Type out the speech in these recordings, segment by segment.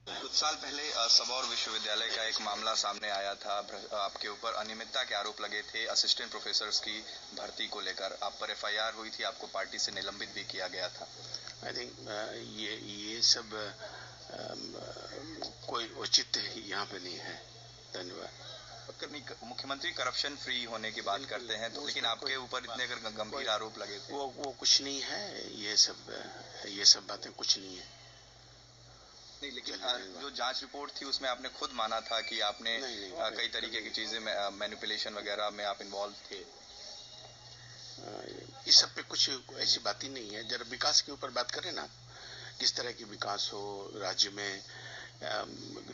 कुछ साल पहले सबौर विश्वविद्यालय का एक मामला सामने आया था। आपके ऊपर अनियमितता के आरोप लगे थे असिस्टेंट प्रोफेसर्स की भर्ती को लेकर। आप पर एफआईआर हुई थी, आपको पार्टी से निलंबित भी किया गया था। आई थिंक ये सब कोई औचित्य यहाँ पे नहीं है। धन्यवाद। मुख्यमंत्री करप्शन फ्री होने की बात करते हैं तो, लेकिन आपके ऊपर इतने अगर गंभीर आरोप लगे थे। वो कुछ नहीं है। ये सब बातें कुछ नहीं है। नहीं, लेकिन जो जांच रिपोर्ट थी उसमें आपने खुद माना था कि आपने कई तरीके की चीजें मैनिपुलेशन वगैरह में आप इन्वॉल्व थे। इस सब पे कुछ ऐसी बात ही नहीं है। जरा विकास के ऊपर बात करें ना, किस तरह की विकास हो राज्य में,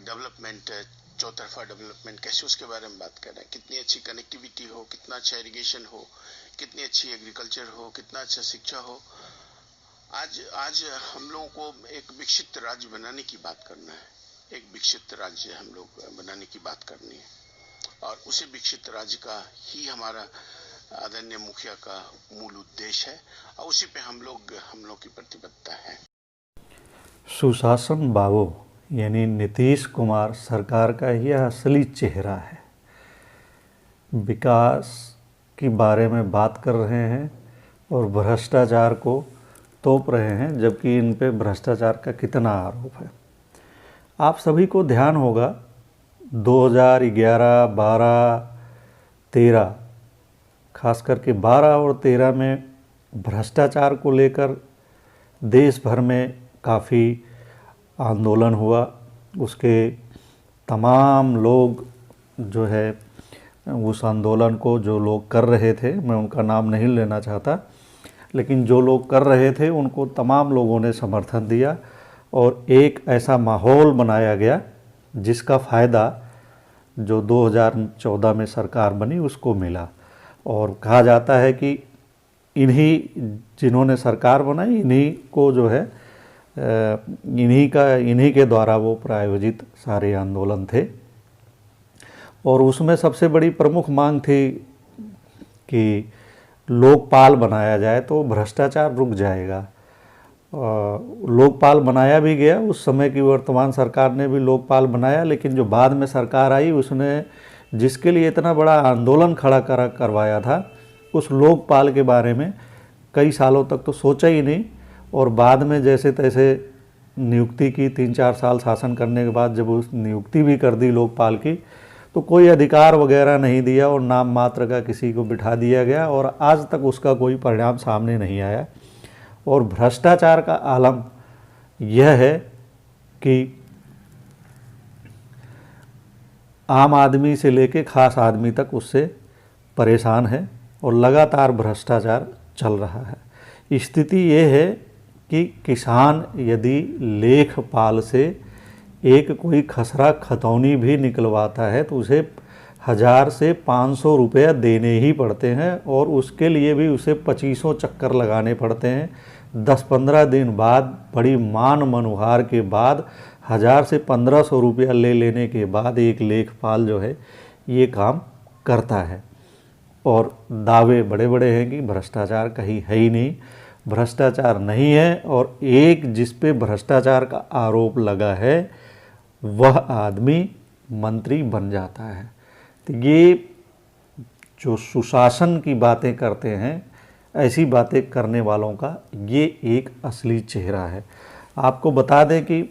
डेवलपमेंट, चौतरफा डेवलपमेंट कैसे, उसके बारे में बात कर रहे हैं। कितनी अच्छी कनेक्टिविटी हो, कितना अच्छा इरिगेशन हो, कितनी अच्छी एग्रीकल्चर हो, कितना अच्छा शिक्षा हो। आज हम लोगों को एक विकसित राज्य बनाने की बात करना है। एक विकसित राज्य हम लोग बनाने की बात करनी है और उसी विकसित राज्य का ही हमारा आदरणीय मुखिया का मूल उद्देश्य है और उसी पे हम लोग की प्रतिबद्धता है। सुशासन बाबू यानी नीतीश कुमार सरकार का यह असली चेहरा है। विकास के बारे में बात कर रहे हैं और भ्रष्टाचार को तोप रहे हैं, जबकि इन पे भ्रष्टाचार का कितना आरोप है। आप सभी को ध्यान होगा 2011, 12, 13, खास करके 12 और 13 में भ्रष्टाचार को लेकर देश भर में काफ़ी आंदोलन हुआ। उसके तमाम लोग जो है उस आंदोलन को, जो लोग कर रहे थे, मैं उनका नाम नहीं लेना चाहता, लेकिन जो लोग कर रहे थे उनको तमाम लोगों ने समर्थन दिया और एक ऐसा माहौल बनाया गया जिसका फ़ायदा जो 2014 में सरकार बनी उसको मिला। और कहा जाता है कि जिन्होंने सरकार बनाई इन्हीं को जो है इन्हीं के द्वारा वो प्रायोजित सारे आंदोलन थे। और उसमें सबसे बड़ी प्रमुख मांग थी कि लोकपाल बनाया जाए तो भ्रष्टाचार रुक जाएगा। लोकपाल बनाया भी गया। उस समय की वर्तमान सरकार ने भी लोकपाल बनाया, लेकिन जो बाद में सरकार आई उसने जिसके लिए इतना बड़ा आंदोलन खड़ा करवाया था, उस लोकपाल के बारे में कई सालों तक तो सोचा ही नहीं। और बाद में जैसे तैसे नियुक्ति की, 3-4 साल शासन करने के बाद जब उस नियुक्ति भी कर दी लोकपाल की, तो कोई अधिकार वगैरह नहीं दिया और नाम मात्र का किसी को बिठा दिया गया और आज तक उसका कोई परिणाम सामने नहीं आया। और भ्रष्टाचार का आलम यह है कि आम आदमी से लेके खास आदमी तक उससे परेशान है और लगातार भ्रष्टाचार चल रहा है। स्थिति ये है कि किसान यदि लेखपाल से एक कोई खसरा खतौनी भी निकलवाता है तो उसे 1000 से 500 रुपया देने ही पड़ते हैं और उसके लिए भी उसे 25 चक्कर लगाने पड़ते हैं। 10-15 दिन बाद बड़ी मान मनुहार के बाद 1000 से 1500 रुपया ले लेने के बाद एक लेखपाल जो है ये काम करता है। और दावे बड़े बड़े हैं कि भ्रष्टाचार कहीं है ही नहीं। भ्रष्टाचार नहीं है और एक जिस पे भ्रष्टाचार का आरोप लगा है वह आदमी मंत्री बन जाता है। तो ये जो सुशासन की बातें करते हैं, ऐसी बातें करने वालों का ये एक असली चेहरा है। आपको बता दें कि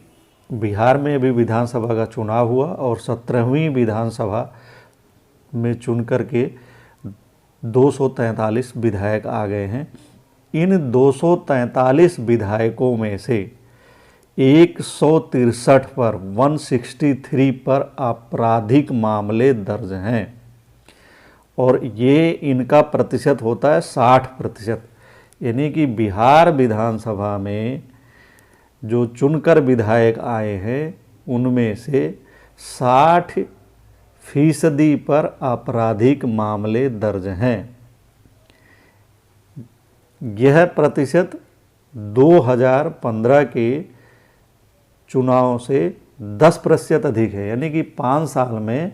बिहार में अभी विधानसभा का चुनाव हुआ और 17वीं विधानसभा में चुन करके 243 विधायक आ गए हैं। इन 243 विधायकों में से 163 पर 163 पर आपराधिक मामले दर्ज हैं और ये इनका प्रतिशत होता है 60%। यानी कि बिहार विधानसभा में जो चुनकर विधायक आए हैं उनमें से 60% पर आपराधिक मामले दर्ज हैं। यह प्रतिशत 2015 के चुनाव से 10% अधिक है। यानी कि 5 साल में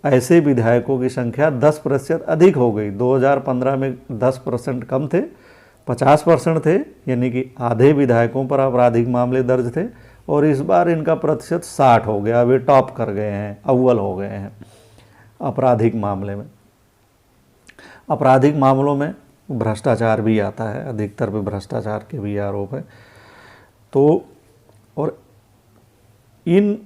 ऐसे विधायकों की संख्या 10% अधिक हो गई। 2015 में 10% कम थे, 50% थे, यानी कि आधे विधायकों पर आपराधिक मामले दर्ज थे। और इस बार इनका प्रतिशत 60 हो गया। वे टॉप कर गए हैं, अव्वल हो गए हैं आपराधिक मामले में। आपराधिक मामलों में भ्रष्टाचार भी आता है, अधिकतर पे भ्रष्टाचार के भी आरोप है। तो और इन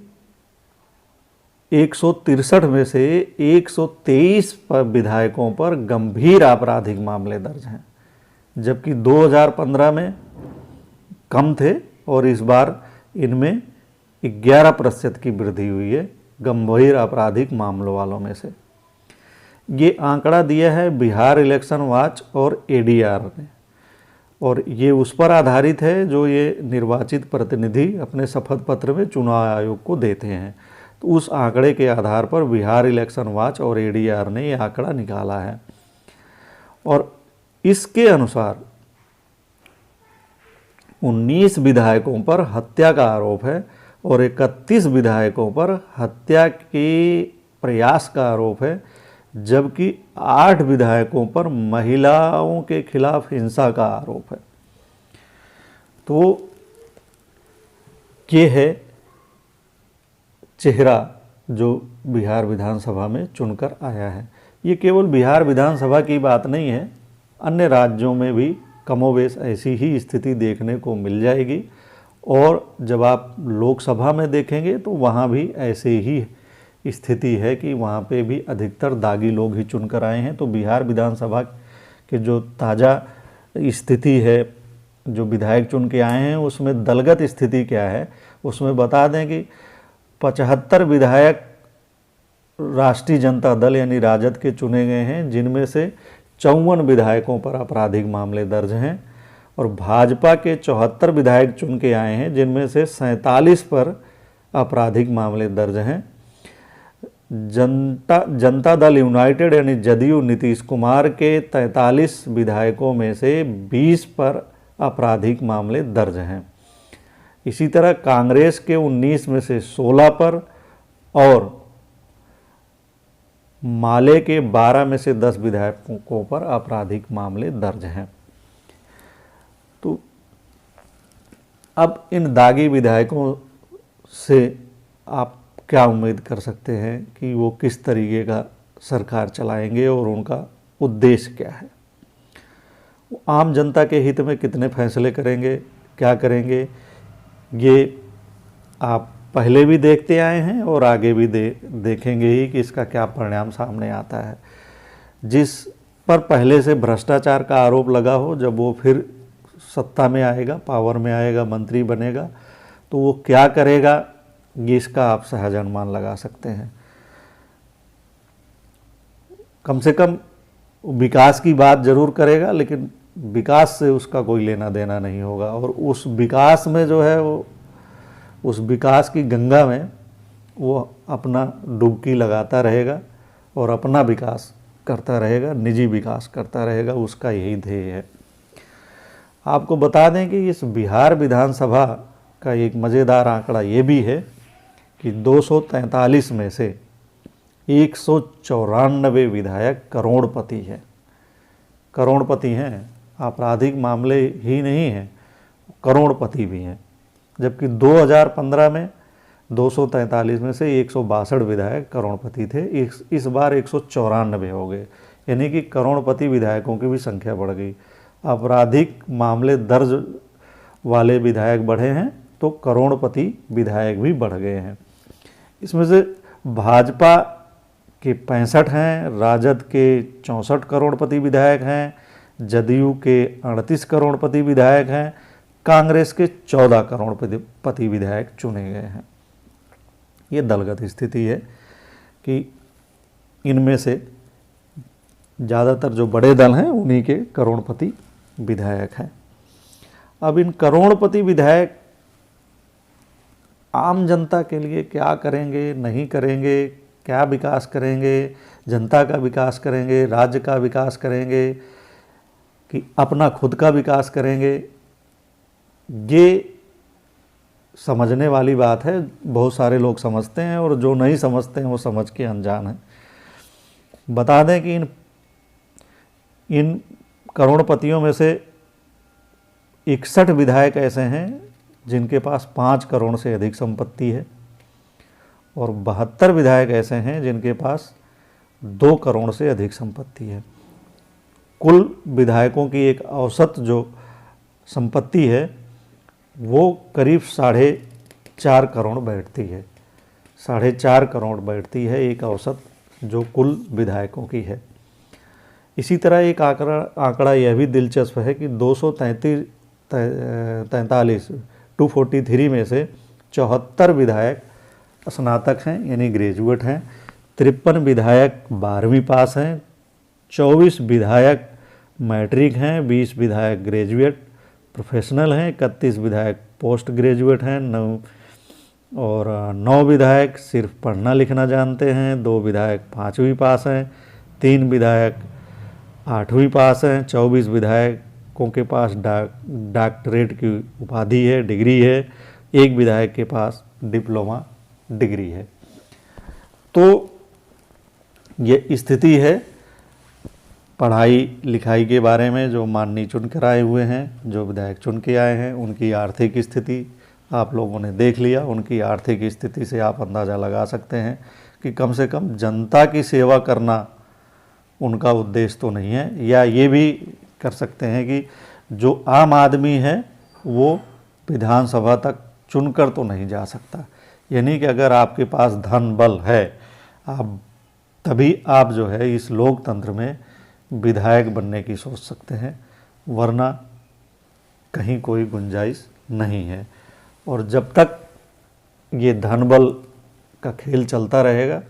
163 में से 123 विधायकों पर गंभीर आपराधिक मामले दर्ज हैं, जबकि 2015 में कम थे और इस बार इनमें 11% की वृद्धि हुई है गंभीर आपराधिक मामलों वालों में से। ये आंकड़ा दिया है बिहार इलेक्शन वॉच और एडीआर ने, और ये उस पर आधारित है जो ये निर्वाचित प्रतिनिधि अपने शपथ पत्र में चुनाव आयोग को देते हैं। तो उस आंकड़े के आधार पर बिहार इलेक्शन वॉच और एडीआर ने ये आंकड़ा निकाला है, और इसके अनुसार 19 विधायकों पर हत्या का आरोप है और 31 विधायकों पर हत्या के प्रयास का आरोप है, जबकि 8 विधायकों पर महिलाओं के खिलाफ हिंसा का आरोप है। तो ये है चेहरा जो बिहार विधानसभा में चुनकर आया है। ये केवल बिहार विधानसभा की बात नहीं है, अन्य राज्यों में भी कमोवेश ऐसी ही स्थिति देखने को मिल जाएगी, और जब आप लोकसभा में देखेंगे तो वहाँ भी ऐसे ही स्थिति है कि वहाँ पे भी अधिकतर दागी लोग ही चुनकर आए हैं। तो बिहार विधानसभा के जो ताज़ा स्थिति है, जो विधायक चुन के आए हैं, उसमें दलगत स्थिति क्या है उसमें बता दें कि 75 विधायक राष्ट्रीय जनता दल यानी राजद के चुने गए हैं, जिनमें से 54 विधायकों पर आपराधिक मामले दर्ज हैं, और भाजपा के 74 विधायक चुन के आए हैं, जिनमें से 47 पर आपराधिक मामले दर्ज हैं। जनता दल यूनाइटेड यानी जदयू नीतीश कुमार के 43 विधायकों में से 20 पर आपराधिक मामले दर्ज हैं। इसी तरह कांग्रेस के 19 में से 16 पर और माले के 12 में से 10 विधायकों पर आपराधिक मामले दर्ज हैं। तो अब इन दागी विधायकों से आप क्या उम्मीद कर सकते हैं कि वो किस तरीके का सरकार चलाएंगे और उनका उद्देश्य क्या है? वो आम जनता के हित में कितने फैसले करेंगे, क्या करेंगे, ये आप पहले भी देखते आए हैं और आगे भी देखेंगे ही कि इसका क्या परिणाम सामने आता है। जिस पर पहले से भ्रष्टाचार का आरोप लगा हो, जब वो फिर सत्ता में आएगा, पावर में आएगा, मंत्री बनेगा, तो वो क्या करेगा, ये इसका आप सहज अनुमान लगा सकते हैं। कम से कम विकास की बात जरूर करेगा, लेकिन विकास से उसका कोई लेना देना नहीं होगा, और उस विकास में जो है वो उस विकास की गंगा में वो अपना डुबकी लगाता रहेगा और अपना विकास करता रहेगा, निजी विकास करता रहेगा, उसका यही ध्येय है। आपको बता दें कि इस बिहार विधानसभा का एक मज़ेदार आंकड़ा ये भी है कि 243 में से 194 विधायक करोड़पति हैं। करोड़पति हैं, आपराधिक मामले ही नहीं हैं, करोड़पति भी हैं। जबकि 2015 में 243 में से 162 विधायक करोड़पति थे, इस बार 194 हो गए, यानी कि करोड़पति विधायकों की भी संख्या बढ़ गई। आपराधिक मामले दर्ज वाले विधायक बढ़े हैं तो करोड़पति विधायक भी बढ़ गए हैं। इसमें से भाजपा के 65 हैं, राजद के 64 करोड़पति विधायक हैं, जदयू के 38 करोड़पति विधायक हैं, कांग्रेस के 14 करोड़पति विधायक चुने गए हैं। ये दलगत स्थिति है कि इनमें से ज़्यादातर जो बड़े दल हैं उन्हीं के करोड़पति विधायक हैं। अब इन करोड़पति विधायक आम जनता के लिए क्या करेंगे, नहीं करेंगे, क्या विकास करेंगे, जनता का विकास करेंगे, राज्य का विकास करेंगे कि अपना खुद का विकास करेंगे, ये समझने वाली बात है। बहुत सारे लोग समझते हैं और जो नहीं समझते हैं वो समझ के अनजान हैं। बता दें कि इन करोड़पतियों में से 61 विधायक ऐसे हैं जिनके पास 5 करोड़ से अधिक संपत्ति है और 72 विधायक ऐसे हैं जिनके पास 2 करोड़ से अधिक संपत्ति है। कुल विधायकों की एक औसत जो संपत्ति है वो करीब 4.5 करोड़ बैठती है। 4.5 करोड़ बैठती है एक औसत जो कुल विधायकों की है। इसी तरह एक आंकड़ा यह भी दिलचस्प है कि 243 में से 74 विधायक स्नातक हैं यानी ग्रेजुएट हैं, 53 विधायक 12वीं पास हैं, 24 विधायक मैट्रिक हैं, 20 विधायक ग्रेजुएट प्रोफेशनल हैं, 31 विधायक पोस्ट ग्रेजुएट हैं, 9 विधायक सिर्फ पढ़ना लिखना जानते हैं, 2 विधायक 5वीं पास हैं, 3 विधायक 8वीं पास हैं, 24 विधायकों के पास डॉक्टरेट की उपाधि है, डिग्री है, 1 विधायक के पास डिप्लोमा डिग्री है। तो ये स्थिति है पढ़ाई लिखाई के बारे में। जो माननीय चुन कर आए हुए हैं, जो विधायक चुन के आए हैं, उनकी आर्थिक स्थिति आप लोगों ने देख लिया। उनकी आर्थिक स्थिति से आप अंदाज़ा लगा सकते हैं कि कम से कम जनता की सेवा करना उनका उद्देश्य तो नहीं है। या ये भी कर सकते हैं कि जो आम आदमी है वो विधानसभा तक चुनकर तो नहीं जा सकता, यानी कि अगर आपके पास धन बल है तभी आप जो है इस लोकतंत्र में विधायक बनने की सोच सकते हैं, वरना कहीं कोई गुंजाइश नहीं है। और जब तक ये धन बल का खेल चलता रहेगा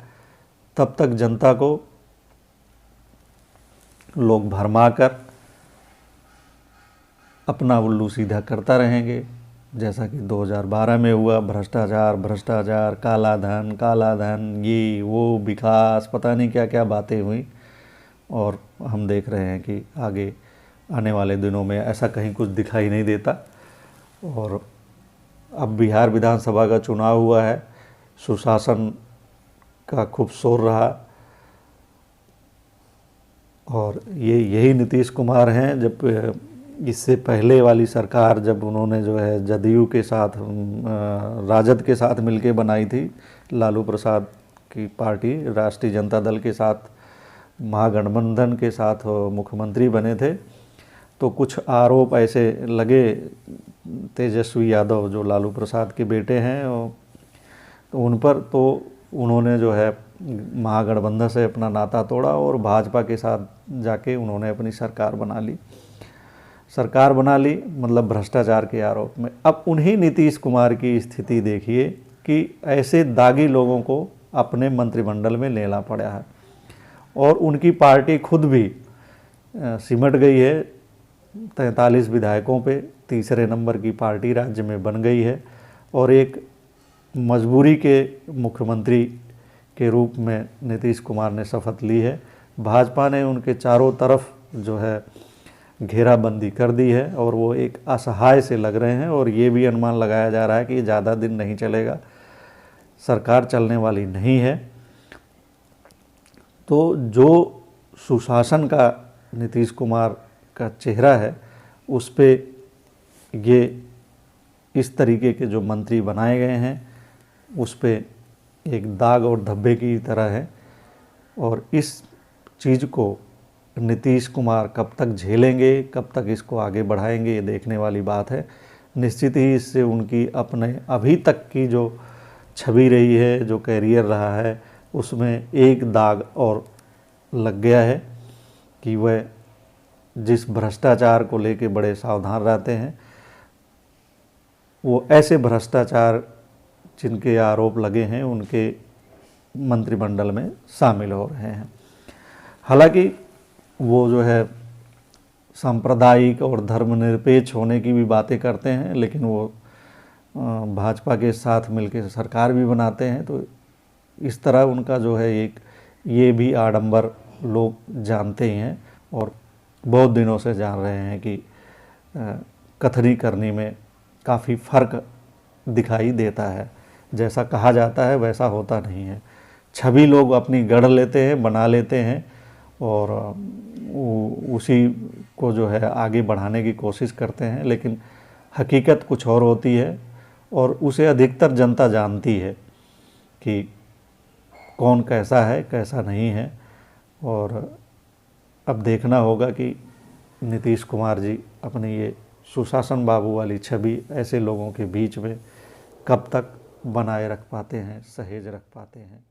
तब तक जनता को लोग भरमा कर अपना उल्लू सीधा करता रहेंगे, जैसा कि 2012 में हुआ। भ्रष्टाचार, काला धन, ये वो विकास, पता नहीं क्या क्या बातें हुई। और हम देख रहे हैं कि आगे आने वाले दिनों में ऐसा कहीं कुछ दिखाई नहीं देता। और अब बिहार विधानसभा का चुनाव हुआ है, सुशासन का खूब शोर रहा। और यही नीतीश कुमार हैं। जब इससे पहले वाली सरकार जब उन्होंने जो है जदयू के साथ राजद के साथ मिलके बनाई थी, लालू प्रसाद की पार्टी राष्ट्रीय जनता दल के साथ महागठबंधन के साथ मुख्यमंत्री बने थे, तो कुछ आरोप ऐसे लगे तेजस्वी यादव जो लालू प्रसाद के बेटे हैं तो उन पर, तो उन्होंने जो है महागठबंधन से अपना नाता तोड़ा और भाजपा के साथ जाके उन्होंने अपनी सरकार बना ली, मतलब भ्रष्टाचार के आरोप में। अब उन्हीं नीतीश कुमार की स्थिति देखिए कि ऐसे दागी लोगों को अपने मंत्रिमंडल में लेना पड़ा है और उनकी पार्टी खुद भी सिमट गई है 43 विधायकों पे, तीसरे नंबर की पार्टी राज्य में बन गई है और एक मजबूरी के मुख्यमंत्री के रूप में नीतीश कुमार ने शपथ ली है। भाजपा ने उनके चारों तरफ जो है घेराबंदी कर दी है और वो एक असहाय से लग रहे हैं और ये भी अनुमान लगाया जा रहा है कि ये ज़्यादा दिन नहीं चलेगा, सरकार चलने वाली नहीं है। तो जो सुशासन का नीतीश कुमार का चेहरा है उस पे ये इस तरीके के जो मंत्री बनाए गए हैं उस पे एक दाग और धब्बे की तरह है और इस चीज़ को नीतीश कुमार कब तक झेलेंगे, कब तक इसको आगे बढ़ाएंगे, ये देखने वाली बात है। निश्चित ही इससे उनकी अपने अभी तक की जो छवि रही है, जो कैरियर रहा है, उसमें एक दाग और लग गया है कि वह जिस भ्रष्टाचार को लेके बड़े सावधान रहते हैं, वो ऐसे भ्रष्टाचार जिनके आरोप लगे हैं उनके मंत्रिमंडल में शामिल हो रहे हैं। हालांकि वो जो है सांप्रदायिक और धर्मनिरपेक्ष होने की भी बातें करते हैं, लेकिन वो भाजपा के साथ मिलकर सरकार भी बनाते हैं, तो इस तरह उनका जो है एक ये भी आडंबर लोग जानते ही हैं और बहुत दिनों से जान रहे हैं कि कथनी करनी में काफ़ी फ़र्क दिखाई देता है। जैसा कहा जाता है वैसा होता नहीं है। छवि लोग अपनी गढ़ लेते हैं, बना लेते हैं और उसी को जो है आगे बढ़ाने की कोशिश करते हैं, लेकिन हकीकत कुछ और होती है। और उसे अधिकतर जनता जानती है कि कौन कैसा है कैसा नहीं है। और अब देखना होगा कि नीतीश कुमार जी अपनी ये सुशासन बाबू वाली छवि ऐसे लोगों के बीच में कब तक बनाए रख पाते हैं, सहेज रख पाते हैं।